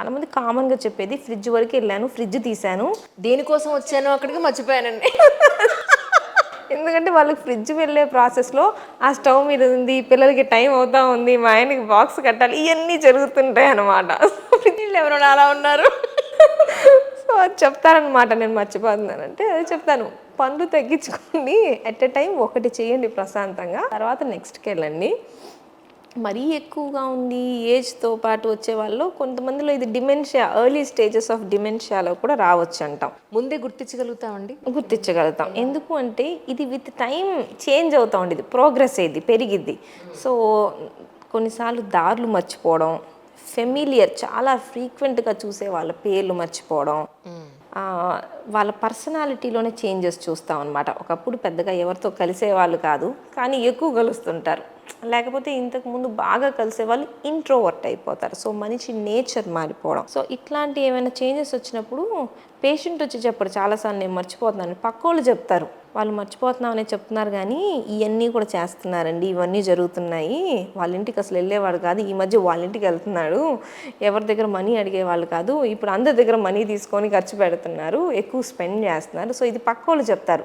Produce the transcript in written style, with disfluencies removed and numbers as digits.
చాలామంది కామన్గా చెప్పేది ఫ్రిడ్జ్ వరకు వెళ్ళాను, ఫ్రిడ్జ్ తీశాను. దేనికోసం వచ్చాను అక్కడికి మర్చిపోయానండి. ఎందుకంటే వాళ్ళకి ఫ్రిడ్జ్ వెళ్ళే ప్రాసెస్లో ఆ స్టవ్ మీద ఉంది, పిల్లలకి టైం అవుతా ఉంది, మా ఆయనకి బాక్స్ కట్టాలి, ఇవన్నీ జరుగుతుంటాయి అన్నమాట. వీళ్ళు ఎవరైనా అలా ఉన్నారు. సో అది చెప్తారనమాట, నేను మర్చిపోతున్నానంటే అది చెప్తాను. పనులు తగ్గించుకోండి, ఎట్ ఎ టైం ఒకటి చేయండి ప్రశాంతంగా, తర్వాత నెక్స్ట్కి వెళ్ళండి. మరీ ఎక్కువగా ఉంది ఏజ్తో పాటు వచ్చే వాళ్ళు కొంతమందిలో ఇది డిమెన్షియా, ఎర్లీ స్టేజెస్ ఆఫ్ డిమెన్షియాలో కూడా రావచ్చు అంటాం. ముందే గుర్తించగలుగుతామండి. గుర్తించగలుగుతాం. ఎందుకు అంటే ఇది విత్ టైం చేంజ్ అవుతూ ఉండేది, ప్రోగ్రెస్ అయ్యిద్ది, పెరిగిద్ది. సో కొన్నిసార్లు దారులు మర్చిపోవడం, ఫెమిలియర్ చాలా ఫ్రీక్వెంట్గా చూసే వాళ్ళ పేర్లు మర్చిపోవడం, వాళ్ళ పర్సనాలిటీలోనే చేంజెస్ చూస్తాం అనమాట. ఒకప్పుడు పెద్దగా ఎవరితో కలిసేవాళ్ళు కాదు, కానీ ఎక్కువ కలుస్తుంటారు. లేకపోతే ఇంతకుముందు బాగా కలిసేవాళ్ళు ఇంట్రోవర్ట్ అయిపోతారు. సో మనిషి నేచర్ మారిపోవడం. సో ఇట్లాంటి ఏమైనా చేంజెస్ వచ్చినప్పుడు పేషెంట్ వచ్చి చెప్పరు చాలాసార్లు నేను మర్చిపోతున్నాను, పక్కోళ్ళు చెప్తారు. వాళ్ళు మర్చిపోతున్నామని చెప్తున్నారు కానీ ఇవన్నీ కూడా చేస్తున్నారండి, ఇవన్నీ జరుగుతున్నాయి. వాళ్ళ ఇంటికి అసలు వెళ్ళేవాడు కాదు, ఈ మధ్య వాళ్ళ ఇంటికి వెళ్తున్నాడు. ఎవరి దగ్గర మనీ అడిగేవాళ్ళు కాదు, ఇప్పుడు అందరి దగ్గర మనీ తీసుకొని ఖర్చు పెడుతున్నారు, ఎక్కువ స్పెండ్ చేస్తున్నారు. సో ఇది పక్కోళ్ళు చెప్తారు,